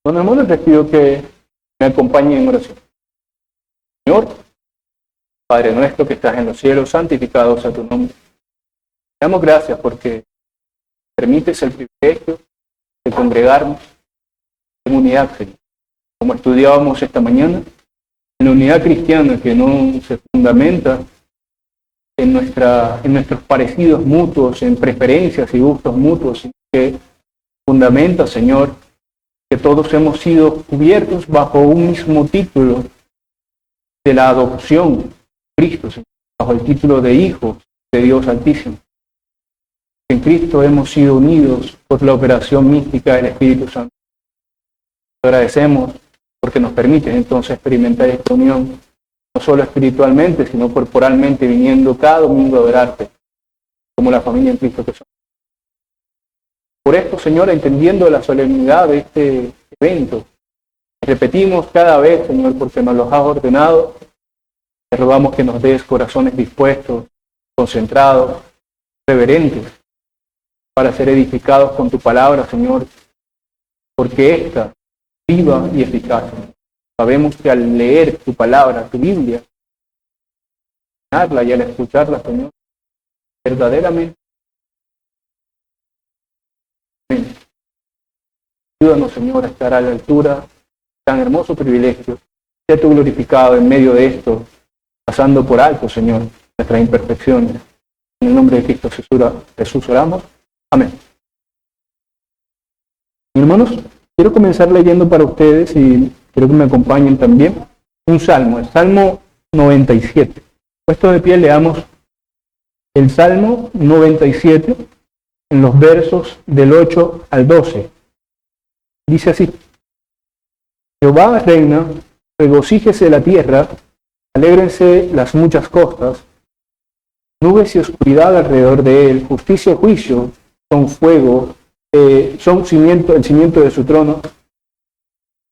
Bueno, hermanos, les pido que me acompañen en oración. Señor, Padre nuestro que estás en los cielos, santificado sea tu nombre. Te damos gracias porque permites el privilegio de congregarnos en unidad, Señor. Como estudiábamos esta mañana, en la unidad cristiana que no se fundamenta en nuestros parecidos mutuos, en preferencias y gustos mutuos, sino que fundamenta, Señor, que todos hemos sido cubiertos bajo un mismo título de la adopción, Cristo, Señor, bajo el título de hijos de Dios Altísimo. En Cristo hemos sido unidos por la operación mística del Espíritu Santo. Te agradecemos porque nos permites entonces experimentar esta unión, no solo espiritualmente, sino corporalmente, viniendo cada domingo a adorarte, como la familia en Cristo que somos. Por esto, Señor, entendiendo la solemnidad de este evento, repetimos cada vez, Señor, porque nos los has ordenado, te rogamos que nos des corazones dispuestos, concentrados, reverentes, para ser edificados con tu palabra, Señor, porque esta viva y eficaz. Sabemos que al leer tu palabra, tu Biblia, y al escucharla, Señor, verdaderamente, ayúdanos, Señor, a estar a la altura de tan hermoso privilegio. Sea tú glorificado en medio de esto, pasando por alto, Señor, nuestras imperfecciones. En el nombre de Cristo Jesús oramos. Amén. Hermanos, quiero comenzar leyendo para ustedes y quiero que me acompañen también un salmo, el Salmo 97. Puesto de pie, leamos el Salmo 97 en los versos del 8 al 12. Dice así: Jehová reina, regocíjese la tierra, alégrense las muchas costas, nubes y oscuridad alrededor de él, justicia y juicio son fuego, el cimiento de su trono.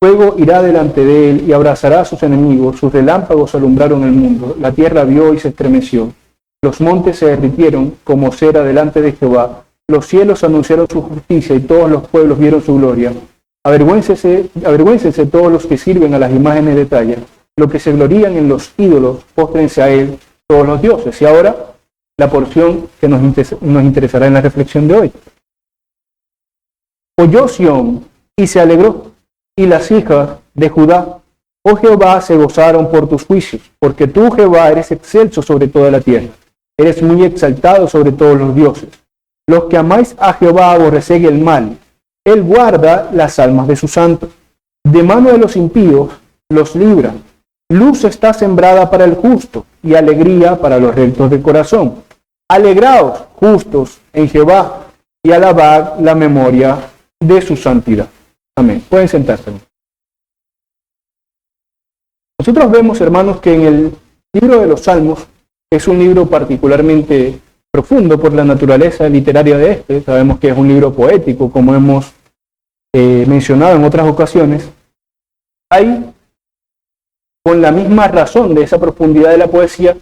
Fuego irá delante de él y abrazará a sus enemigos, sus relámpagos alumbraron el mundo, la tierra vio y se estremeció, los montes se derritieron como cera delante de Jehová, los cielos anunciaron su justicia y todos los pueblos vieron su gloria. Avergüéncense todos los que sirven a las imágenes de talla, los que se glorían en los ídolos, póstrense a él todos los dioses. Y ahora la porción que nos interesará en la reflexión de hoy. Oyó Sión y se alegró, y las hijas de Judá, oh Jehová, se gozaron por tus juicios, porque tú, Jehová, eres excelso sobre toda la tierra, eres muy exaltado sobre todos los dioses. Los que amáis a Jehová aborreced el mal, él guarda las almas de sus santos, de mano de los impíos los libra. Luz está sembrada para el justo, y alegría para los rectos de corazón. Alegraos, justos, en Jehová, y alabad la memoria de su santidad. Amén. Pueden sentarse. Nosotros vemos, hermanos, que en el libro de los Salmos es un libro particularmente profundo por la naturaleza literaria de este. Sabemos que es un libro poético, como hemos mencionado en otras ocasiones. Hay, con la misma razón de esa profundidad de la poesía,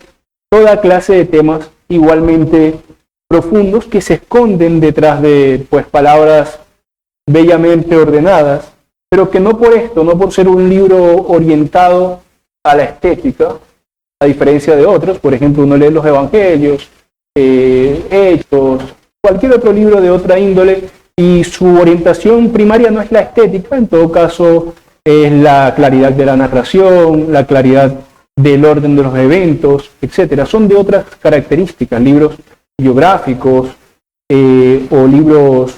toda clase de temas igualmente profundos que se esconden detrás de palabras bellamente ordenadas, pero que no por esto, no por ser un libro orientado a la estética, a diferencia de otros. Por ejemplo, uno lee los Evangelios, Hechos, cualquier otro libro de otra índole, y su orientación primaria no es la estética, en todo caso es la claridad de la narración, la claridad del orden de los eventos, etc. Son de otras características, libros biográficos o libros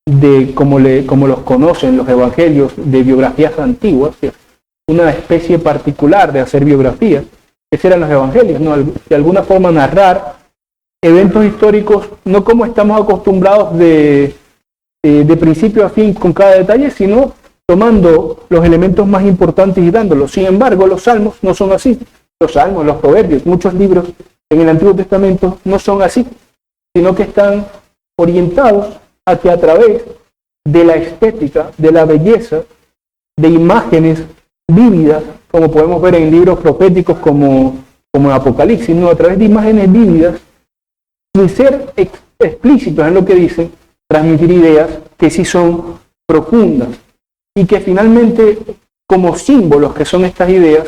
de, como los conocen los evangelios, de biografías antiguas, que es una especie particular de hacer biografías. Esos eran los evangelios, ¿no? De alguna forma narrar eventos históricos, no como estamos acostumbrados de principio a fin con cada detalle, sino tomando los elementos más importantes y dándolos. Sin embargo, los salmos no son así. Los salmos, los proverbios, muchos libros en el Antiguo Testamento no son así, sino que están orientados a que a través de la estética, de la belleza, de imágenes vívidas, como podemos ver en libros proféticos como Apocalipsis, ¿no? A través de imágenes vívidas, sin ser explícitos en lo que dicen, transmitir ideas que sí son profundas, y que finalmente, como símbolos que son estas ideas,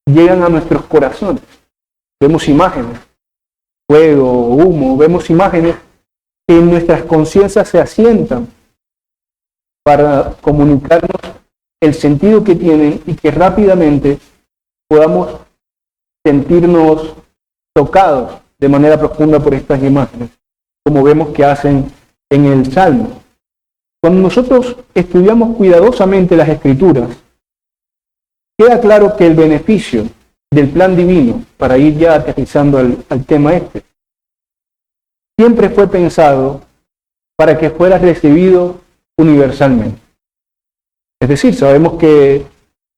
llegan a nuestros corazones. Vemos imágenes, fuego, humo, vemos imágenes que en nuestras conciencias se asientan para comunicarnos el sentido que tienen y que rápidamente podamos sentirnos tocados de manera profunda por estas imágenes, como vemos que hacen en el Salmo. Cuando nosotros estudiamos cuidadosamente las Escrituras, queda claro que el beneficio del plan divino, para ir ya aterrizando al tema este, siempre fue pensado para que fuera recibido universalmente. Es decir, sabemos que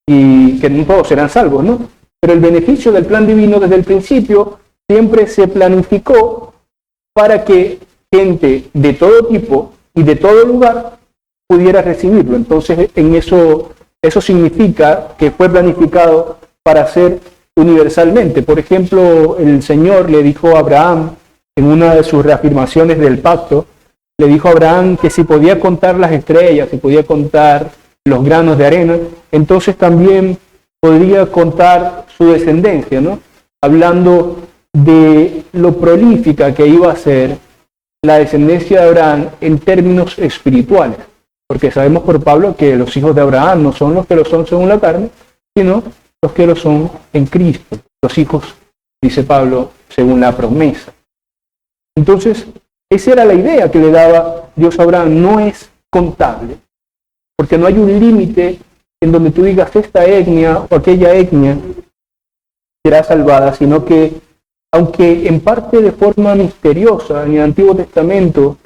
no todos serán salvos, ¿no? Pero el beneficio del plan divino desde el principio siempre se planificó para que gente de todo tipo y de todo lugar pudiera recibirlo. Entonces, en eso significa que fue planificado para ser universalmente. Por ejemplo, el Señor le dijo a Abraham, en una de sus reafirmaciones del pacto, le dijo a Abraham que si podía contar las estrellas, si podía contar los granos de arena, entonces también podría contar su descendencia, ¿no? Hablando de lo prolífica que iba a ser la descendencia de Abraham en términos espirituales, porque sabemos por Pablo que los hijos de Abraham no son los que lo son según la carne, sino los que lo son en Cristo, los hijos, dice Pablo, según la promesa. Entonces, esa era la idea que le daba Dios a Abraham, no es contable, porque no hay un límite en donde tú digas esta etnia o aquella etnia será salvada, sino que, aunque en parte de forma misteriosa en el Antiguo Testamento,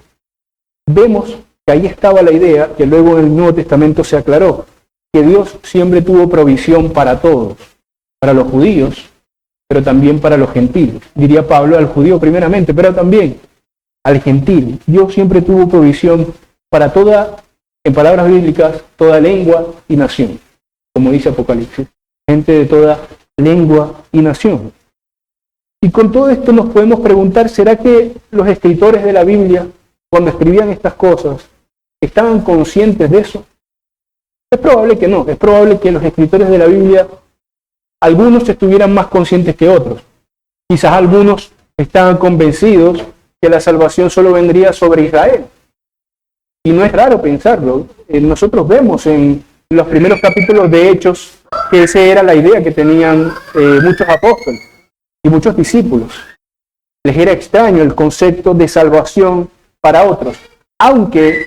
vemos que ahí estaba la idea, que luego en el Nuevo Testamento se aclaró, que Dios siempre tuvo provisión para todos, para los judíos, pero también para los gentiles. Diría Pablo, al judío primeramente, pero también al gentil. Dios siempre tuvo provisión para toda, en palabras bíblicas, toda lengua y nación, como dice Apocalipsis, gente de toda lengua y nación. Y con todo esto nos podemos preguntar, ¿será que los escritores de la Biblia, cuando escribían estas cosas, estaban conscientes de eso? Es probable que no, es probable que los escritores de la Biblia, algunos estuvieran más conscientes que otros. Quizás algunos estaban convencidos que la salvación solo vendría sobre Israel. Y no es raro pensarlo. Nosotros vemos en los primeros capítulos de Hechos que esa era la idea que tenían muchos apóstoles y muchos discípulos. Les era extraño el concepto de salvación para otros. Aunque,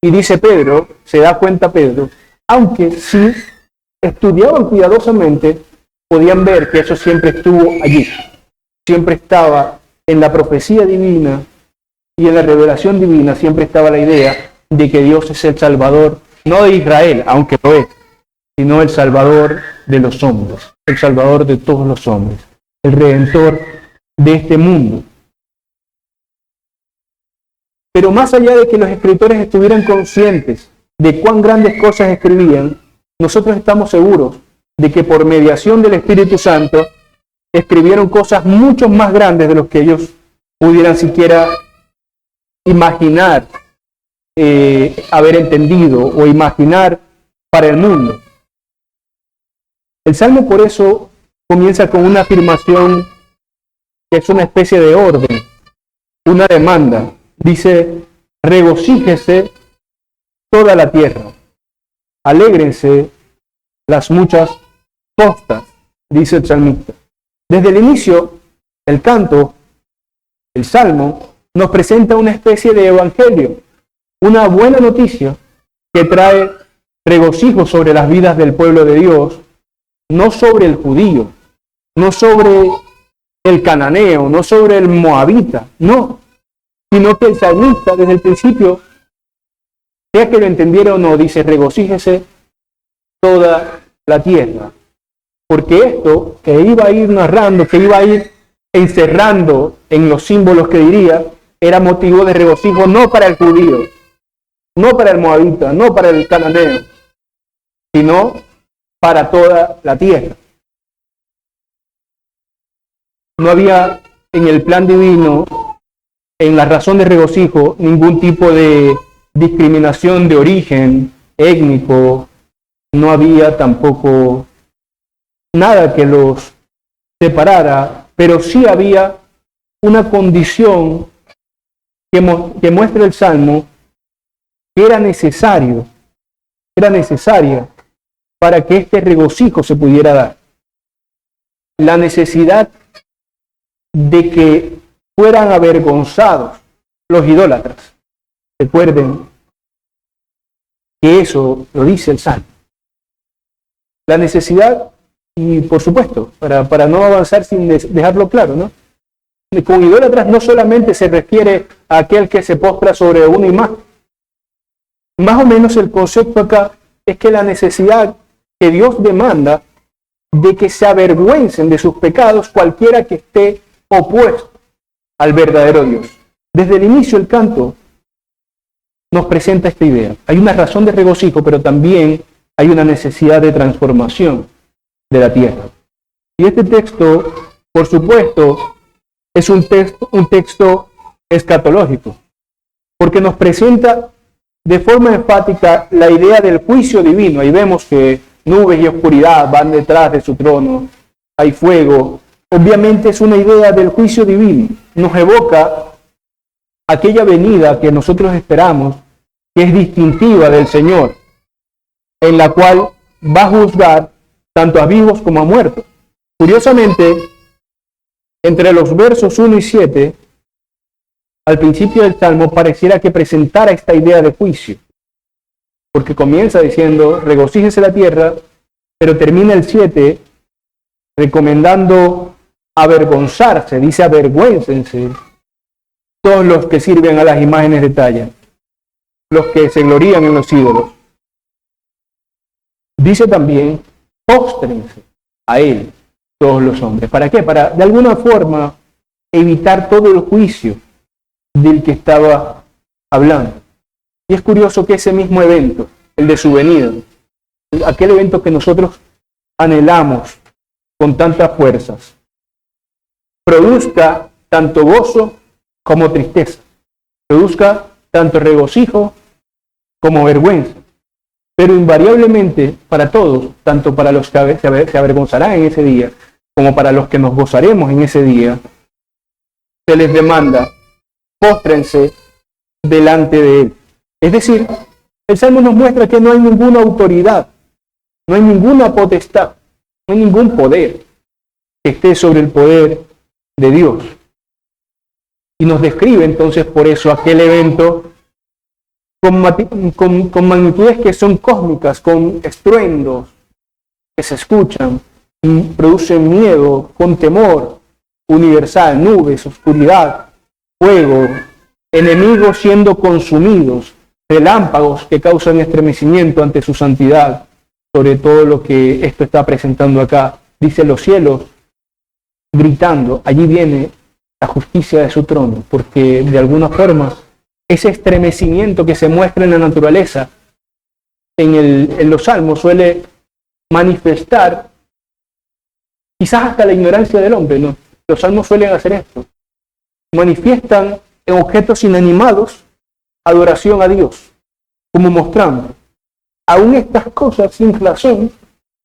y dice Pedro, se da cuenta Pedro, aunque si estudiaban cuidadosamente, podían ver que eso siempre estuvo allí. Siempre estaba en la profecía divina y en la revelación divina, siempre estaba la idea de que Dios es el Salvador, no de Israel, aunque lo es, sino el Salvador de los hombres, el Salvador de todos los hombres, el Redentor de este mundo. Pero más allá de que los escritores estuvieran conscientes de cuán grandes cosas escribían, nosotros estamos seguros de que por mediación del Espíritu Santo escribieron cosas mucho más grandes de lo que ellos pudieran siquiera imaginar, haber entendido o imaginar para el mundo. El Salmo por eso comienza con una afirmación que es una especie de orden, una demanda. Dice, regocíjese toda la tierra, alégrense las muchas costas, dice el salmista. Desde el inicio, el canto, el salmo, nos presenta una especie de evangelio, una buena noticia que trae regocijo sobre las vidas del pueblo de Dios, no sobre el judío, no sobre el cananeo, no sobre el moabita, no, sino que el salmista desde el principio, sea que lo entendiera o no, dice regocíjese toda la tierra. Porque esto que iba a ir narrando, que iba a ir encerrando en los símbolos que diría, era motivo de regocijo no para el judío, no para el moabita, no para el cananeo, sino para toda la tierra. No había en el plan divino, en la razón de regocijo, ningún tipo de discriminación de origen, étnico, no había tampoco nada que los separara, pero sí había una condición que muestra el Salmo que era necesaria para que este regocijo se pudiera dar. La necesidad de que fueran avergonzados los idólatras. Recuerden que eso lo dice el Salmo. La necesidad, y por supuesto, para no avanzar sin dejarlo claro, ¿no? Con idólatras no solamente se refiere a aquel que se postra sobre una imagen. Más o menos el concepto acá es que la necesidad que Dios demanda de que se avergüencen de sus pecados cualquiera que esté opuesto al verdadero Dios. Desde el inicio el canto nos presenta esta idea. Hay una razón de regocijo, pero también hay una necesidad de transformación de la tierra. Y este texto, por supuesto, es un texto escatológico, porque nos presenta de forma enfática la idea del juicio divino. Ahí vemos que nubes y oscuridad van detrás de su trono, hay fuego. Obviamente es una idea del juicio divino. Nos evoca aquella venida que nosotros esperamos, que es distintiva del Señor, en la cual va a juzgar tanto a vivos como a muertos. Curiosamente, entre los versos 1 y 7, al principio del Salmo pareciera que presentara esta idea de juicio, porque comienza diciendo, regocíjese la tierra, pero termina el 7 recomendando avergonzarse, dice avergüéncense todos los que sirven a las imágenes de talla, los que se glorían en los ídolos. Dice también, póstrense a él todos los hombres. ¿Para qué? Para de alguna forma evitar todo el juicio del que estaba hablando. Y es curioso que ese mismo evento, el de su venida, aquel evento que nosotros anhelamos con tantas fuerzas, produzca tanto gozo como tristeza, produzca tanto regocijo como vergüenza, pero invariablemente para todos, tanto para los que se avergonzarán en ese día, como para los que nos gozaremos en ese día, se les demanda, póstrense delante de él. Es decir, el Salmo nos muestra que no hay ninguna autoridad, no hay ninguna potestad, no hay ningún poder que esté sobre el poder de Dios. Y nos describe entonces por eso aquel evento con magnitudes que son cósmicas, con estruendos que se escuchan y producen miedo, con temor universal, nubes, oscuridad, fuego, enemigos siendo consumidos, relámpagos que causan estremecimiento ante su santidad, sobre todo lo que esto está presentando acá. Dice los cielos gritando, allí viene la justicia de su trono, porque de alguna forma ese estremecimiento que se muestra en la naturaleza, en los salmos, suele manifestar quizás hasta la ignorancia del hombre, ¿no? Los salmos suelen hacer esto. Manifiestan en objetos inanimados adoración a Dios, como mostrando, aún estas cosas sin razón,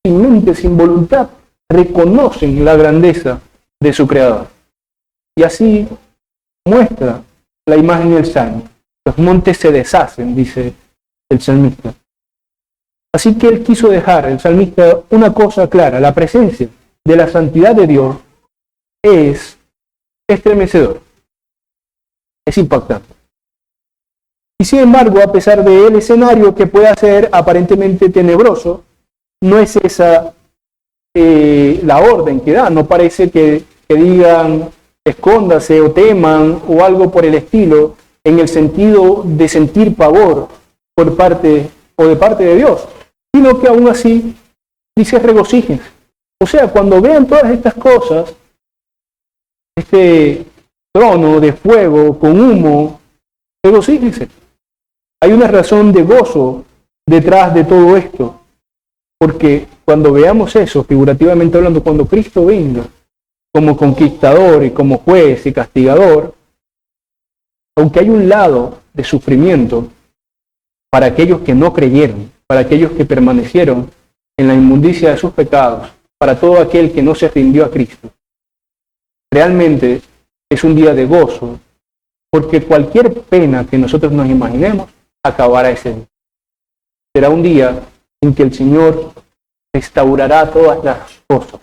sin mente, sin voluntad, reconocen la grandeza de su Creador. Y así muestra la imagen del Salmo. Los montes se deshacen, dice el salmista. Así que él quiso dejar, el salmista, una cosa clara: la presencia de la santidad de Dios es estremecedor, es impactante. Y sin embargo, a pesar del escenario que pueda ser aparentemente tenebroso, no es esa la orden que da. No parece que digan escóndase o teman o algo por el estilo, en el sentido de sentir pavor de parte de Dios, sino que aún así dice regocíjense. O sea, cuando vean todas estas cosas, este trono de fuego con humo, regocíjense. Hay una razón de gozo detrás de todo esto, porque cuando veamos eso, figurativamente hablando, cuando Cristo venga como conquistador y como juez y castigador, aunque hay un lado de sufrimiento para aquellos que no creyeron, para aquellos que permanecieron en la inmundicia de sus pecados, para todo aquel que no se rindió a Cristo. Realmente es un día de gozo, porque cualquier pena que nosotros nos imaginemos acabará ese día. Será un día en que el Señor restaurará todas las cosas,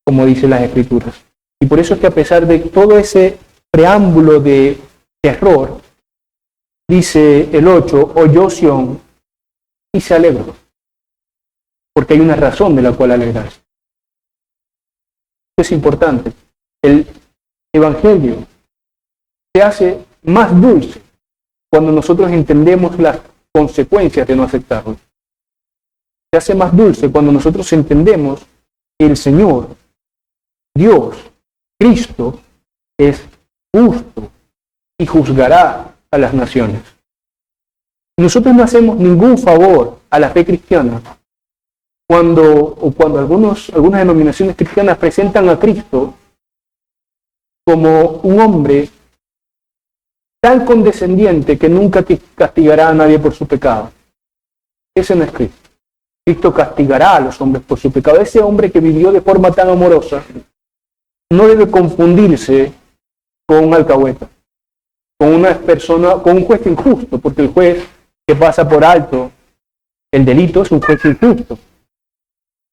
como dicen las Escrituras. Y por eso es que a pesar de todo ese preámbulo de terror, dice el 8, oyó Sión y se alegró, porque hay una razón de la cual alegrarse. Esto es importante. El Evangelio se hace más dulce cuando nosotros entendemos las consecuencias de no aceptarlo. Se hace más dulce cuando nosotros entendemos que el Señor, Dios, Cristo, es justo y juzgará a las naciones. Nosotros no hacemos ningún favor a la fe cristiana cuando algunas denominaciones cristianas presentan a Cristo como un hombre tan condescendiente que nunca castigará a nadie por su pecado. Ese no es Cristo. Cristo castigará a los hombres por su pecado. Ese hombre que vivió de forma tan amorosa no debe confundirse con un alcahueta, con una persona, con un juez injusto, porque el juez que pasa por alto el delito es un juez injusto,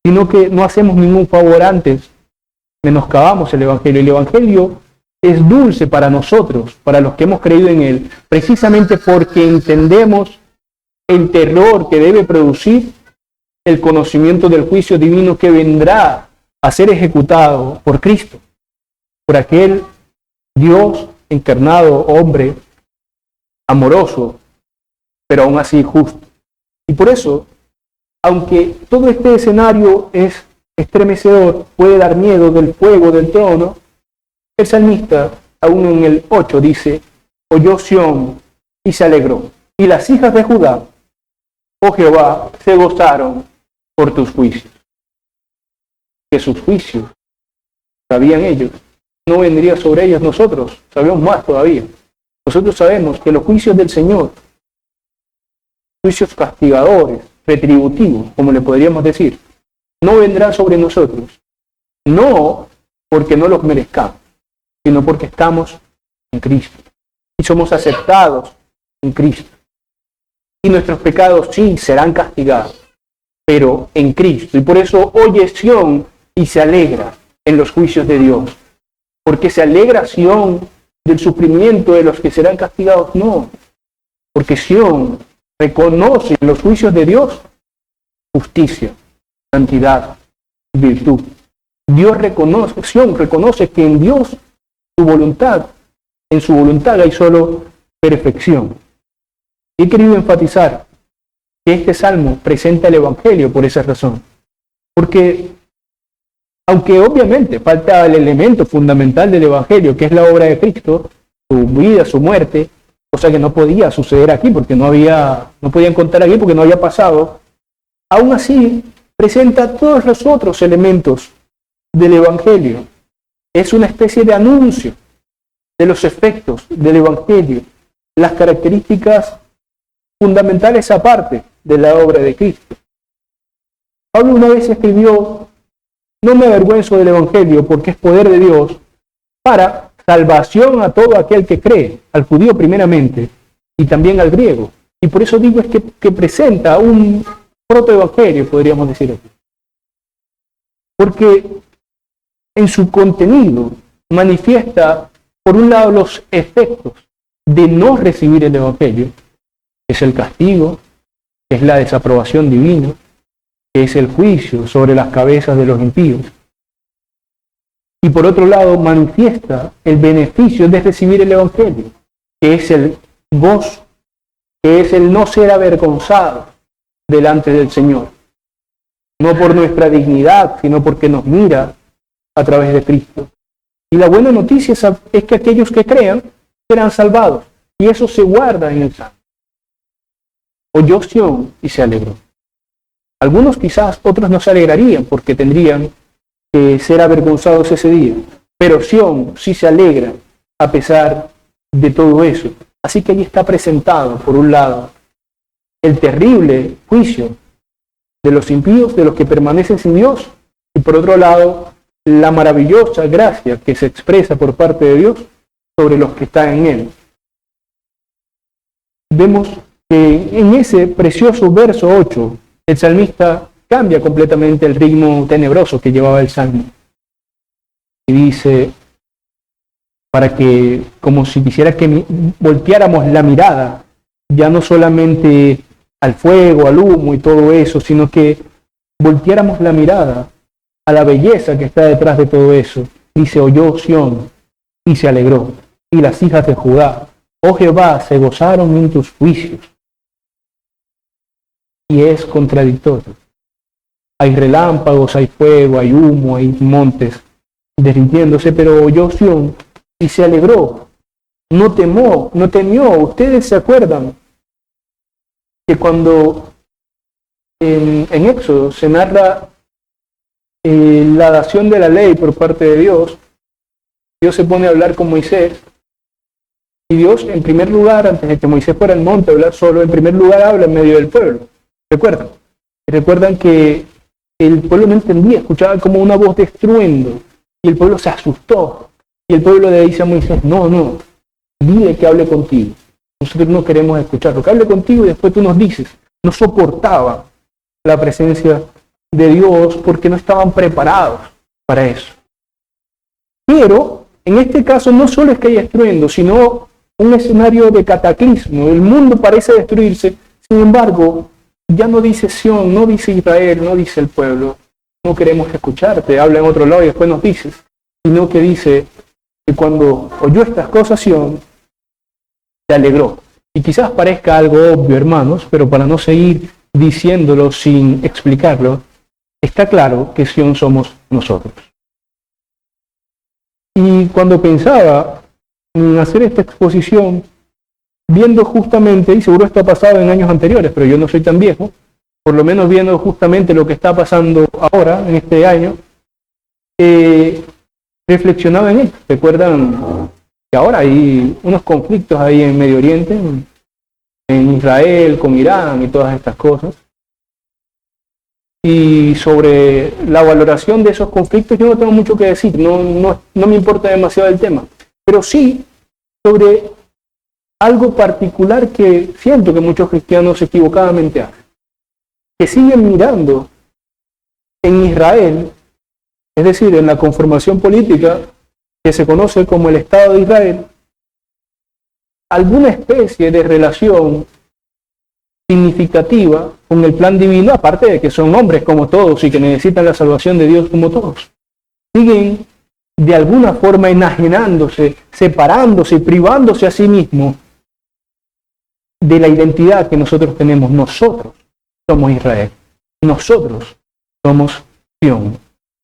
sino que no hacemos ningún favor antes, menoscabamos el Evangelio. El Evangelio es dulce para nosotros, para los que hemos creído en él, precisamente porque entendemos el terror que debe producir el conocimiento del juicio divino que vendrá a ser ejecutado por Cristo, por aquel Dios encarnado, hombre, amoroso, pero aún así justo. Y por eso, aunque todo este escenario es estremecedor, puede dar miedo del fuego del trono, el salmista, aún en el 8, dice, oyó Sión y se alegró, y las hijas de Judá, oh Jehová, se gozaron por tus juicios. Que sus juicios, sabían ellos, no vendría sobre ellos. Nosotros sabemos más todavía. Nosotros sabemos que los juicios del Señor, juicios castigadores, retributivos, como le podríamos decir, no vendrán sobre nosotros, no porque no los merezcamos, sino porque estamos en Cristo y somos aceptados en Cristo. Y nuestros pecados sí serán castigados, pero en Cristo. Y por eso oye Sión y se alegra en los juicios de Dios. Porque se alegra Sión del sufrimiento de los que serán castigados. No, porque Sión reconoce en los juicios de Dios justicia, santidad, virtud. Sión reconoce que en Dios en su voluntad hay solo perfección. He querido enfatizar que este salmo presenta el Evangelio por esa razón. Porque, aunque obviamente falta el elemento fundamental del Evangelio, que es la obra de Cristo, su vida, su muerte, cosa que no podía suceder aquí, porque no podían contar aquí porque no había pasado, aún así presenta todos los otros elementos del Evangelio. Es una especie de anuncio de los efectos del Evangelio, las características fundamentales aparte de la obra de Cristo. Pablo una vez escribió, no me avergüenzo del Evangelio porque es poder de Dios para salvación a todo aquel que cree, al judío primeramente y también al griego. Y por eso digo es que presenta un protoevangelio, podríamos decir aquí. Porque en su contenido manifiesta, por un lado, los efectos de no recibir el Evangelio, que es el castigo, que es la desaprobación divina, que es el juicio sobre las cabezas de los impíos. Y por otro lado, manifiesta el beneficio de recibir el Evangelio, que es el gozo, que es el no ser avergonzado delante del Señor. No por nuestra dignidad, sino porque nos mira a través de Cristo. Y la buena noticia es que aquellos que crean serán salvados. Y eso se guarda en el Salmo. Oyó Sión y se alegró. Algunos quizás, otros no se alegrarían porque tendrían que ser avergonzados ese día. Pero Sión sí se alegra a pesar de todo eso. Así que allí está presentado, por un lado, el terrible juicio de los impíos, de los que permanecen sin Dios, y por otro lado, la maravillosa gracia que se expresa por parte de Dios sobre los que están en Él. Vemos que en ese precioso verso 8, el salmista cambia completamente el ritmo tenebroso que llevaba el salmo. Y dice, para que, como si quisiera que volteáramos la mirada, ya no solamente al fuego, al humo y todo eso, sino que volteáramos la mirada a la belleza que está detrás de todo eso. Dice, oyó Sión y se alegró, y las hijas de Judá, oh Jehová, se gozaron en tus juicios. Y es contradictorio. Hay relámpagos, hay fuego, hay humo, hay montes derritiéndose, pero oyó Sión y se alegró. No temió. Ustedes se acuerdan que cuando en Éxodo se narra la dación de la ley por parte de Dios, Dios se pone a hablar con Moisés, y Dios, en primer lugar, antes de que Moisés fuera al monte a hablar solo, en primer lugar habla en medio del pueblo. ¿Recuerdan que el pueblo no entendía, escuchaba como una voz de estruendo, y el pueblo se asustó, y el pueblo le dice a Moisés, no, dile que hable contigo, nosotros no queremos escucharlo, que hable contigo y después tú nos dices. No soportaba la presencia de Dios porque no estaban preparados para eso. Pero en este caso no solo es que haya estruendo, sino un escenario de cataclismo. El mundo parece destruirse, sin embargo, ya no dice Sión, no dice Israel, no dice el pueblo, no queremos escucharte, habla en otro lado y después nos dices, sino que dice que cuando oyó estas cosas Sión, se alegró. Y quizás parezca algo obvio, hermanos, pero para no seguir diciéndolo sin explicarlo, está claro que Sión somos nosotros. Y cuando pensaba en hacer esta exposición, viendo justamente, y seguro esto ha pasado en años anteriores, pero yo no soy tan viejo, por lo menos viendo justamente lo que está pasando ahora, en este año, reflexionaba en esto. ¿Recuerdan que ahora hay unos conflictos ahí en Medio Oriente, en Israel, con Irán y todas estas cosas? Y sobre la valoración de esos conflictos yo no tengo mucho que decir, no me importa demasiado el tema, pero sí sobre algo particular que siento que muchos cristianos equivocadamente hacen, que siguen mirando en Israel, es decir, en la conformación política que se conoce como el Estado de Israel, alguna especie de relación significativa con el plan divino, aparte de que son hombres como todos y que necesitan la salvación de Dios como todos. Siguen de alguna forma enajenándose, separándose y privándose a sí mismos de la identidad que nosotros tenemos. Nosotros somos Israel, nosotros somos Sión,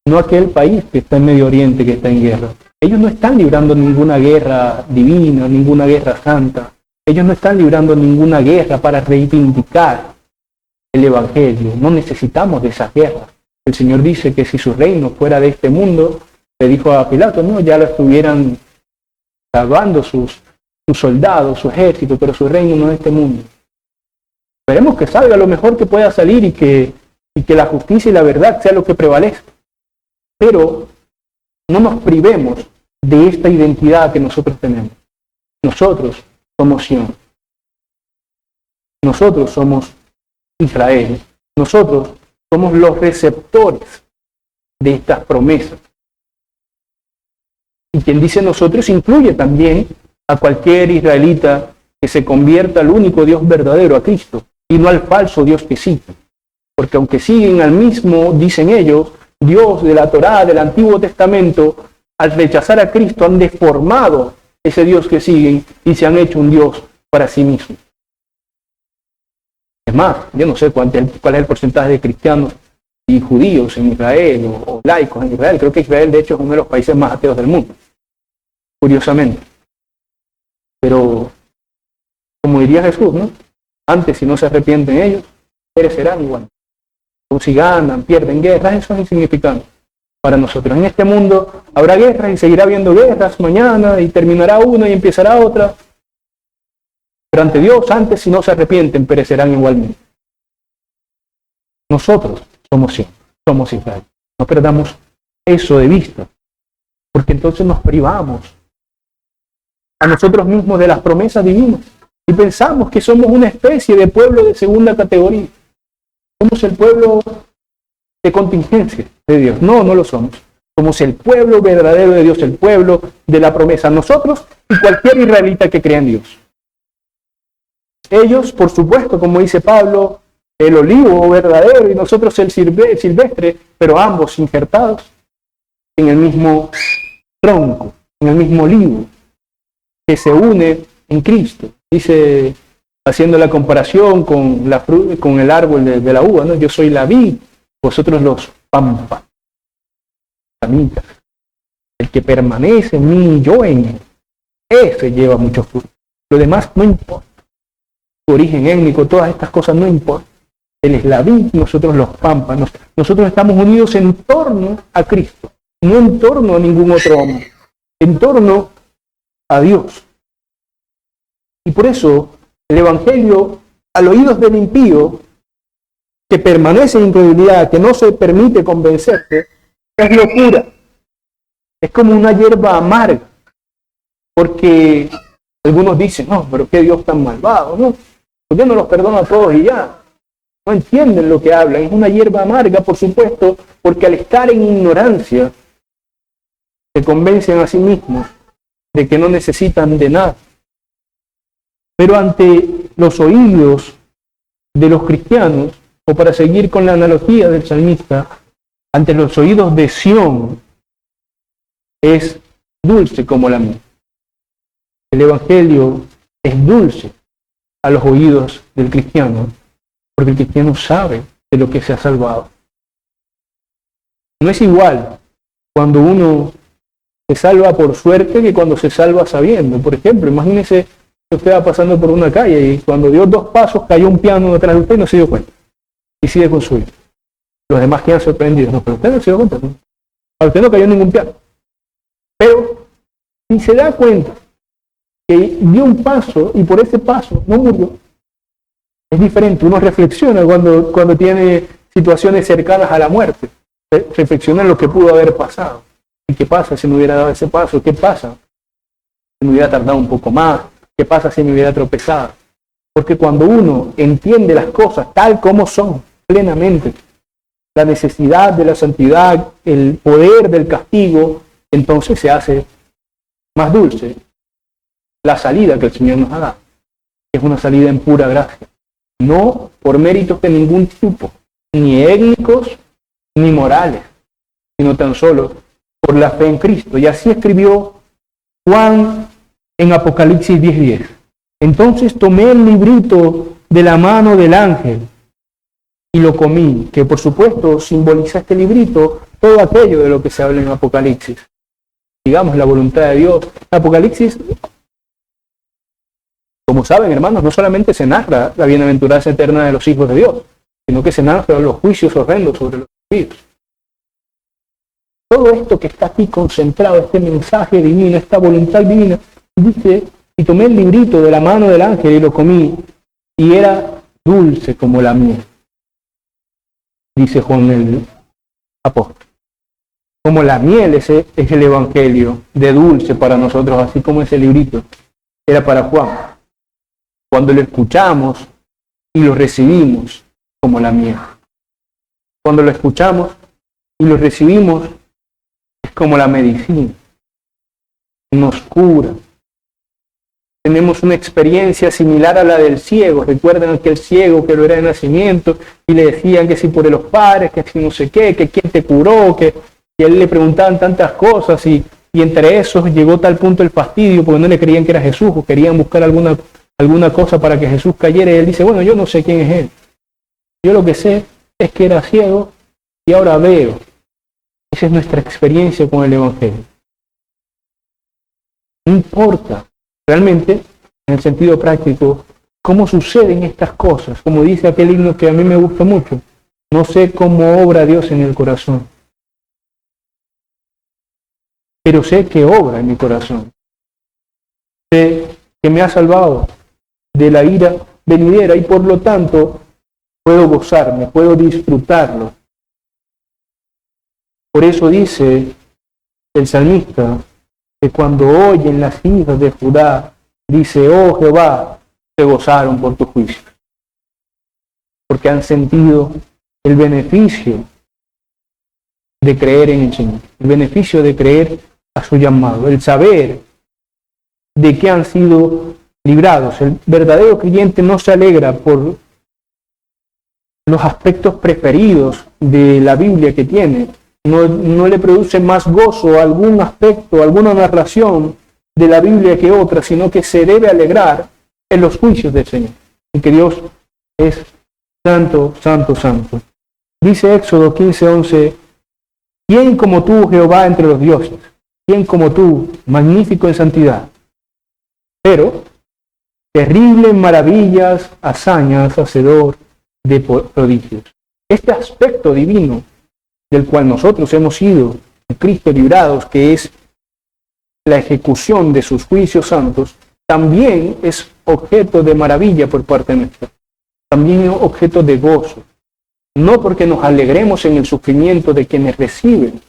no aquel país que está en Medio Oriente, que está en guerra. Ellos no están librando ninguna guerra divina, ninguna guerra santa. Ellos no están librando ninguna guerra para reivindicar el Evangelio. No necesitamos de esas guerras. El Señor dice que si su reino fuera de este mundo, le dijo a Pilato, no, ya lo estuvieran salvando sus soldados, su ejército, pero su reino no es de este mundo. Esperemos que salga lo mejor que pueda salir y que la justicia y la verdad sea lo que prevalezca. Pero no nos privemos de esta identidad que nosotros tenemos. Nosotros somos Sión. Nosotros somos Israel. Nosotros somos los receptores de estas promesas. Y quien dice nosotros incluye también a cualquier israelita que se convierta al único Dios verdadero, a Cristo, y no al falso Dios que siguen. Porque aunque siguen al mismo, dicen ellos, Dios de la Torá, del Antiguo Testamento, al rechazar a Cristo han deformado ese Dios que siguen y se han hecho un Dios para sí mismos. Es más, yo no sé cuál es el porcentaje de cristianos y judíos en Israel o laicos en Israel. Creo que Israel de hecho es uno de los países más ateos del mundo, curiosamente. Pero, como diría Jesús, ¿no? Antes, si no se arrepienten ellos, perecerán igual. O si ganan, pierden guerras, eso es insignificante para nosotros. En este mundo habrá guerras y seguirá habiendo guerras mañana y terminará una y empezará otra. Pero ante Dios, antes si no se arrepienten, perecerán igualmente. nosotros somos siempre, somos Israel. No perdamos eso de vista, porque entonces nos privamos a nosotros mismos de las promesas divinas y pensamos que somos una especie de pueblo de segunda categoría. Somos el pueblo de contingencia de Dios. No, no lo somos. Somos el pueblo verdadero de Dios, el pueblo de la promesa. Nosotros y cualquier israelita que crea en Dios. Ellos, por supuesto, como dice Pablo, el olivo verdadero y nosotros el silvestre, pero ambos injertados en el mismo tronco, en el mismo olivo, que se une en Cristo. Dice, haciendo la comparación con el árbol de la uva, ¿no? Yo soy la vid, vosotros los pampas, ramitas. El que permanece en mí y yo en él, ese lleva mucho fruto. Lo demás no importa. Su origen étnico, todas estas cosas no importan. Él es la vid, nosotros los pampas. Nosotros estamos unidos en torno a Cristo, no en torno a ningún otro hombre, en torno a Dios. Y por eso el Evangelio, al oídos del impío, que permanece en incredulidad, que no se permite convencerse, es locura. Es como una hierba amarga. Porque algunos dicen, no, pero qué Dios tan malvado, ¿no? ¿Por qué no los perdona a todos y ya? No entienden lo que hablan. Es una hierba amarga, por supuesto, porque al estar en ignorancia, se convencen a sí mismos de que no necesitan de nada. Pero ante los oídos de los cristianos, o para seguir con la analogía del salmista, ante los oídos de Sión, es dulce como la miel. El Evangelio es dulce a los oídos del cristiano, porque el cristiano sabe de lo que se ha salvado. No es igual cuando uno se salva por suerte que cuando se salva sabiendo. Por ejemplo, imagínese que usted va pasando por una calle y cuando dio 2 pasos cayó un piano detrás de usted y no se dio cuenta. Y sigue con su vida. Los demás quedan sorprendidos. No, pero usted no se dio cuenta. ¿No? A usted no cayó ningún piano. Pero si se da cuenta que dio un paso y por ese paso no murió, es diferente. Uno reflexiona cuando tiene situaciones cercanas a la muerte. Reflexiona en lo que pudo haber pasado. ¿Y qué pasa si me hubiera dado ese paso? ¿Qué pasa si me hubiera tardado un poco más? ¿Qué pasa si me hubiera tropezado? Porque cuando uno entiende las cosas tal como son, plenamente, la necesidad de la santidad, el poder del castigo, entonces se hace más dulce la salida que el Señor nos ha dado. Es una salida en pura gracia. No por méritos de ningún tipo, ni étnicos, ni morales, sino tan solo por la fe en Cristo. Y así escribió Juan en Apocalipsis 10:10. Entonces tomé el librito de la mano del ángel y lo comí, que por supuesto simboliza este librito todo aquello de lo que se habla en Apocalipsis. Digamos, la voluntad de Dios. Apocalipsis, como saben, hermanos, no solamente se narra la bienaventuranza eterna de los hijos de Dios, sino que se narra los juicios horrendos sobre los impíos. Todo esto que está aquí concentrado, este mensaje divino, esta voluntad divina, dice, y tomé el librito de la mano del ángel y lo comí, y era dulce como la miel. Dice Juan el apóstol. Como la miel, ese es el Evangelio, de dulce para nosotros, así como ese librito era para Juan. Cuando lo escuchamos y lo recibimos como la miel. Cuando lo escuchamos y lo recibimos, es como la medicina. Nos cura. Tenemos una experiencia similar a la del ciego. Recuerdan aquel ciego que lo era de nacimiento y le decían que si por los padres, que si no sé qué, que quién te curó, que a él le preguntaban tantas cosas y entre esos llegó tal punto el fastidio porque no le creían que era Jesús o querían buscar alguna cosa para que Jesús cayera y él dice, bueno, yo no sé quién es él. Yo lo que sé es que era ciego y ahora veo. Esa es nuestra experiencia con el Evangelio. No importa realmente, en el sentido práctico, cómo suceden estas cosas. Como dice aquel himno que a mí me gusta mucho, no sé cómo obra Dios en el corazón, pero sé que obra en mi corazón. Sé que me ha salvado de la ira venidera y por lo tanto, puedo gozarme, puedo disfrutarlo. Por eso dice el salmista que cuando oyen las hijas de Judá, dice, oh Jehová, se gozaron por tu juicio. Porque han sentido el beneficio de creer en el Señor, el beneficio de creer a su llamado, el saber de que han sido librados. El verdadero creyente no se alegra por los aspectos preferidos de la Biblia que tiene. No le produce más gozo algún aspecto, alguna narración de la Biblia que otra, sino que se debe alegrar en los juicios del Señor. Y que Dios es santo, santo, santo. Dice Éxodo 15:11, ¿quién como tú, Jehová, entre los dioses? ¿Quién como tú, magnífico en santidad? Pero, terrible en maravillas, hazañas, hacedor de prodigios. Este aspecto divino del cual nosotros hemos sido en Cristo librados, que es la ejecución de sus juicios santos, también es objeto de maravilla por parte nuestra, también es objeto de gozo, no porque nos alegremos en el sufrimiento de quienes reciben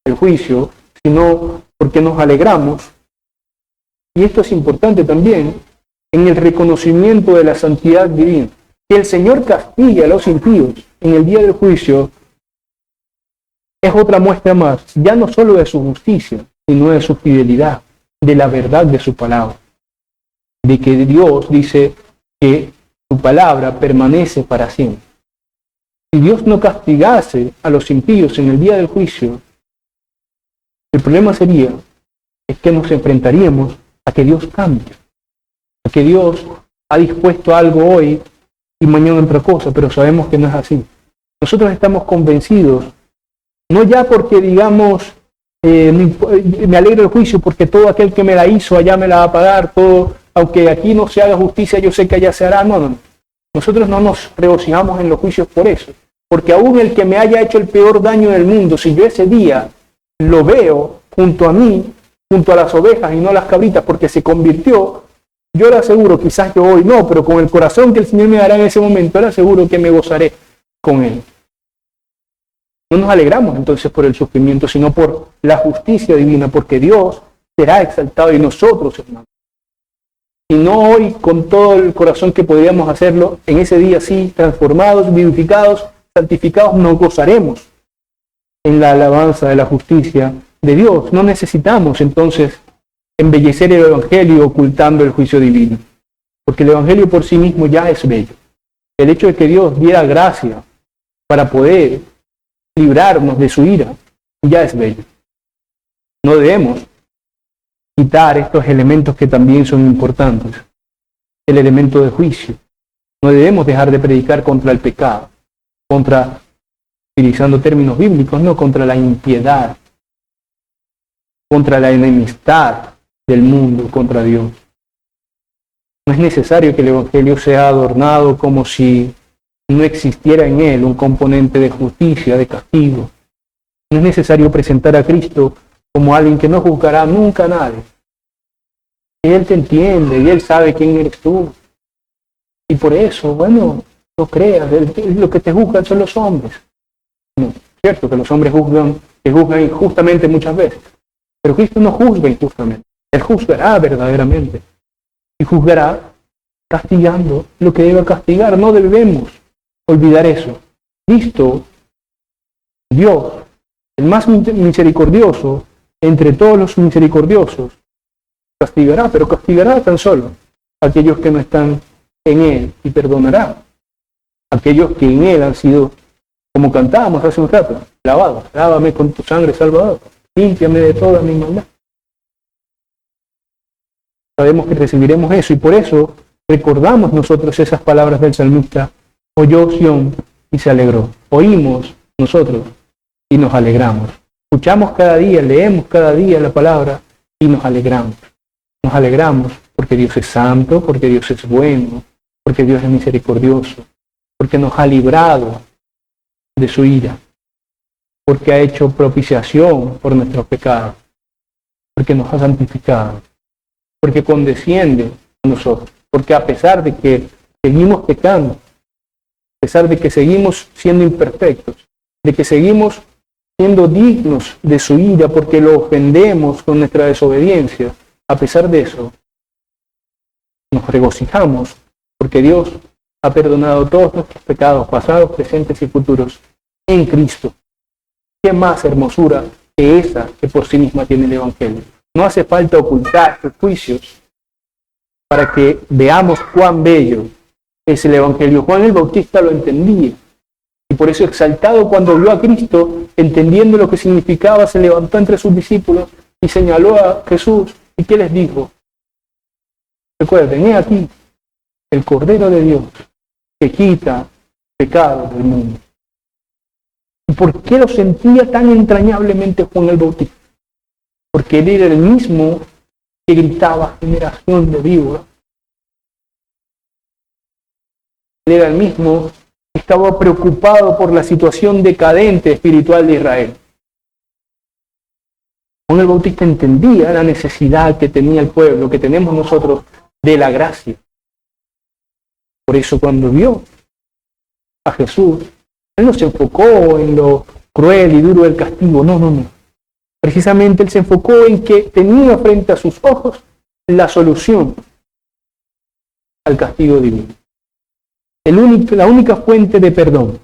el juicio, sino porque nos alegramos, y esto es importante también, en el reconocimiento de la santidad divina, que el Señor castigue a los impíos en el día del juicio, es otra muestra más, ya no solo de su justicia, sino de su fidelidad, de la verdad de su palabra. De que Dios dice que su palabra permanece para siempre. Si Dios no castigase a los impíos en el día del juicio, el problema sería es que nos enfrentaríamos a que Dios cambie, a que Dios ha dispuesto algo hoy y mañana otra cosa, pero sabemos que no es así. Nosotros estamos convencidos, no ya porque digamos, me alegro del juicio porque todo aquel que me la hizo allá me la va a pagar, todo, aunque aquí no se haga justicia, yo sé que allá se hará. No. Nosotros no nos regocijamos en los juicios por eso, porque aún el que me haya hecho el peor daño del mundo, si yo ese día lo veo junto a mí, junto a las ovejas y no a las cabritas, porque se convirtió, yo le aseguro, quizás yo hoy no, pero con el corazón que el Señor me dará en ese momento, le aseguro que me gozaré con él. No nos alegramos entonces por el sufrimiento, sino por la justicia divina, porque Dios será exaltado y nosotros, hermanos. Y no hoy con todo el corazón que podríamos hacerlo, en ese día sí, transformados, vivificados, santificados, nos gozaremos en la alabanza de la justicia de Dios. No necesitamos entonces embellecer el Evangelio ocultando el juicio divino, porque el Evangelio por sí mismo ya es bello. El hecho de que Dios diera gracia para poder librarnos de su ira ya es bello. No debemos quitar estos elementos que también son importantes. El elemento de juicio. No debemos dejar de predicar contra el pecado, utilizando términos bíblicos, no contra la impiedad, contra la enemistad del mundo contra Dios. No es necesario que el Evangelio sea adornado como si no existiera en él un componente de justicia, de castigo. No es necesario presentar a Cristo como alguien que no juzgará nunca a nadie. Él te entiende y Él sabe quién eres tú. Y por eso, bueno, no creas, lo que te juzgan son los hombres. No, es cierto que los hombres te juzgan injustamente muchas veces, pero Cristo no juzga injustamente. Él juzgará verdaderamente. Y juzgará castigando lo que debe castigar. No debemos olvidar eso. Cristo, Dios, el más misericordioso entre todos los misericordiosos, castigará, pero castigará tan solo a aquellos que no están en Él y perdonará a aquellos que en Él han sido, como cantábamos hace un rato, lavados. Lávame con tu sangre, Salvador. Límpiame de toda mi maldad. Sabemos que recibiremos eso y por eso recordamos nosotros esas palabras del salmista. Oyó Sión y se alegró. Oímos nosotros y nos alegramos. Escuchamos cada día, leemos cada día la palabra y nos alegramos. Nos alegramos porque Dios es santo, porque Dios es bueno, porque Dios es misericordioso, porque nos ha librado de su ira, porque ha hecho propiciación por nuestros pecados, porque nos ha santificado, porque condesciende a nosotros, porque a pesar de que seguimos pecando, pesar de que seguimos siendo imperfectos, de que seguimos siendo dignos de su ira porque lo ofendemos con nuestra desobediencia, a pesar de eso, nos regocijamos porque Dios ha perdonado todos nuestros pecados, pasados, presentes y futuros, en Cristo. ¿Qué más hermosura que esa que por sí misma tiene el Evangelio? No hace falta ocultar sus juicios para que veamos cuán bello es el Evangelio. Juan el Bautista lo entendía. Y por eso, exaltado cuando vio a Cristo, entendiendo lo que significaba, se levantó entre sus discípulos y señaló a Jesús. ¿Y qué les dijo? Recuerden, he aquí el Cordero de Dios que quita pecados del mundo. ¿Y por qué lo sentía tan entrañablemente Juan el Bautista? Porque él era el mismo que gritaba generación de víboras. Él era el mismo que estaba preocupado por la situación decadente espiritual de Israel. Juan el Bautista entendía la necesidad que tenía el pueblo, que tenemos nosotros, de la gracia. Por eso cuando vio a Jesús, él no se enfocó en lo cruel y duro del castigo, no. Precisamente él se enfocó en que tenía frente a sus ojos la solución al castigo divino. La única fuente de perdón,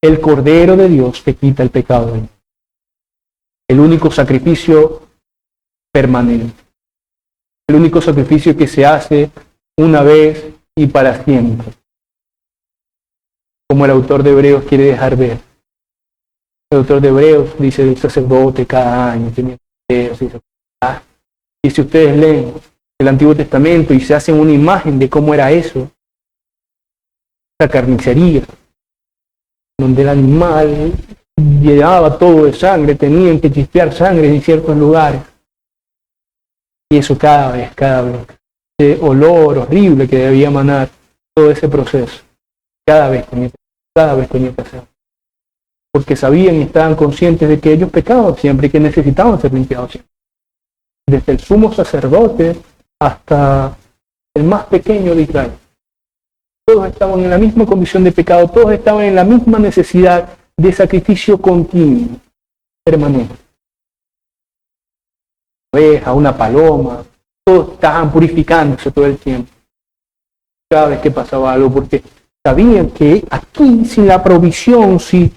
el Cordero de Dios que quita el pecado del mundo. El único sacrificio permanente. El único sacrificio que se hace una vez y para siempre. Como el autor de Hebreos quiere dejar ver. El autor de Hebreos dice el sacerdote cada año tenía y si ustedes leen el Antiguo Testamento y se hacen una imagen de cómo era eso, la carnicería, donde el animal llenaba todo de sangre, tenían que chispear sangre en ciertos lugares. Y eso cada vez, ese olor horrible que debía emanar todo ese proceso, cada vez tenía que hacer. Porque sabían y estaban conscientes de que ellos pecaban siempre y que necesitaban ser limpiados siempre. Desde el sumo sacerdote hasta el más pequeño de Israel. Todos estaban en la misma condición de pecado, todos estaban en la misma necesidad de sacrificio continuo, permanente. Una oveja, una paloma, todos estaban purificándose todo el tiempo. Cada vez que pasaba algo, porque sabían que aquí, sin la provisión, sin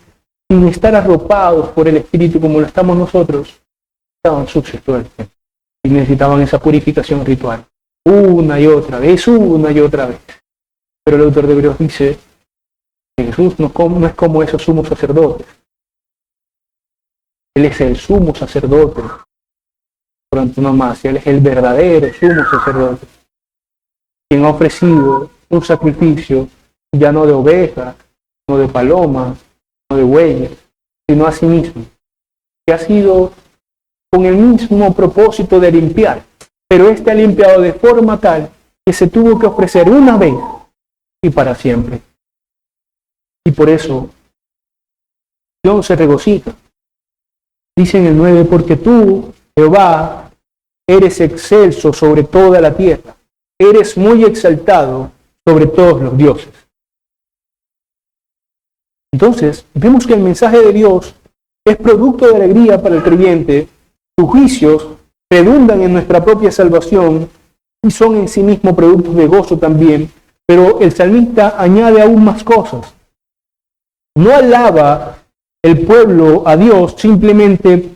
estar arropados por el Espíritu como lo estamos nosotros, estaban sucios todo el tiempo. Y necesitaban esa purificación ritual. Una y otra vez. Pero el autor de Hebreos dice que Jesús no es como esos sumos sacerdotes. Él es el sumo sacerdote por antonomasia. Él es el verdadero sumo sacerdote, quien ha ofrecido un sacrificio ya no de ovejas, no de palomas, no de bueyes, sino a sí mismo, que ha sido con el mismo propósito de limpiar, pero ha limpiado de forma tal que se tuvo que ofrecer una vez y para siempre. Y por eso Dios se regocija. Dice en el 9, porque tú, Jehová, eres excelso sobre toda la tierra, eres muy exaltado sobre todos los dioses. Entonces, vemos que el mensaje de Dios es producto de alegría para el creyente. Sus juicios redundan en nuestra propia salvación y son en sí mismos productos de gozo también. Pero el salmista añade aún más cosas. No alaba el pueblo a Dios simplemente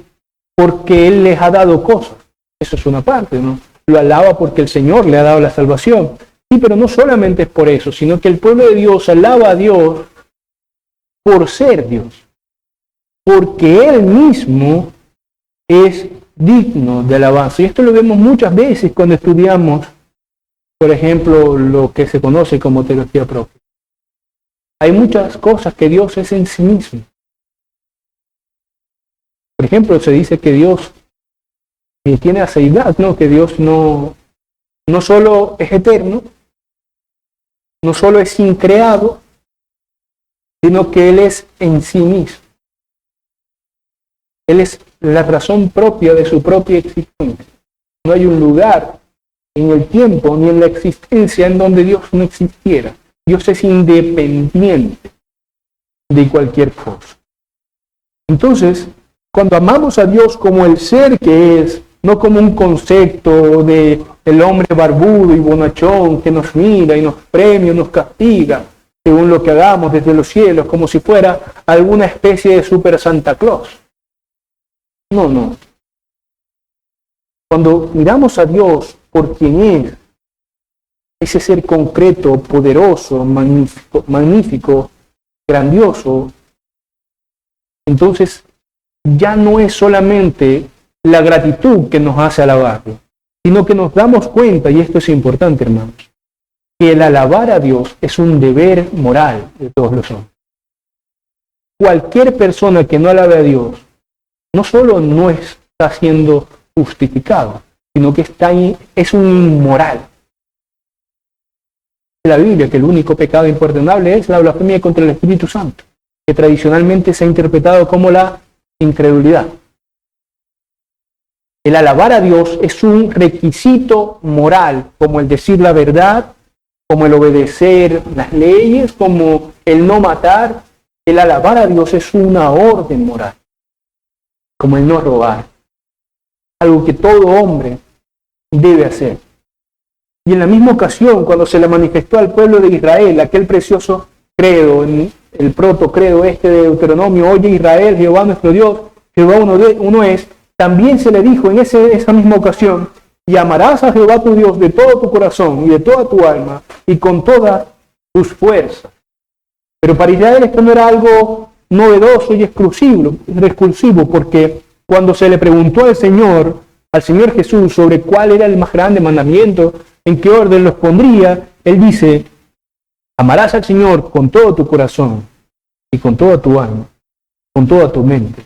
porque Él les ha dado cosas. Eso es una parte, ¿no? Lo alaba porque el Señor le ha dado la salvación. Sí, pero no solamente es por eso, sino que el pueblo de Dios alaba a Dios por ser Dios. Porque Él mismo es digno de alabanza. Y esto lo vemos muchas veces cuando estudiamos, por ejemplo, lo que se conoce como teología propia. Hay muchas cosas que Dios es en sí mismo. Por ejemplo, se dice que Dios tiene aceidad, ¿no? Que Dios no solo es eterno, no solo es increado, sino que Él es en sí mismo. Él es la razón propia de su propia existencia. No hay un lugar en el tiempo ni en la existencia en donde Dios no existiera. Dios es independiente. de cualquier cosa. Entonces, cuando amamos a Dios como el ser que es, no como un concepto de el hombre barbudo y bonachón que nos mira y nos premia, nos castiga, según lo que hagamos desde los cielos, como si fuera alguna especie de super Santa Claus. No. Cuando miramos a Dios por quien es, ese ser concreto, poderoso, magnífico, grandioso, entonces ya no es solamente la gratitud que nos hace alabarlo, sino que nos damos cuenta, y esto es importante, hermanos, que el alabar a Dios es un deber moral de todos los hombres. Cualquier persona que no alabe a Dios, no solo no está siendo justificado, sino que es un inmoral. En la Biblia que el único pecado imperdonable es la blasfemia contra el Espíritu Santo, que tradicionalmente se ha interpretado como la incredulidad. El alabar a Dios es un requisito moral, como el decir la verdad, como el obedecer las leyes, como el no matar. El alabar a Dios es una orden moral, como el no robar, algo que todo hombre debe hacer. Y en la misma ocasión, cuando se le manifestó al pueblo de Israel aquel precioso credo, el protocredo de Deuteronomio, oye Israel, Jehová nuestro Dios, Jehová uno es, también se le dijo en esa misma ocasión, y amarás a Jehová tu Dios de todo tu corazón y de toda tu alma y con todas tus fuerzas. Pero para Israel esto no era algo novedoso y exclusivo, porque cuando se le preguntó al Señor Jesús sobre cuál era el más grande mandamiento, en qué orden los pondría, Él dice, amarás al Señor con todo tu corazón y con toda tu alma, con toda tu mente.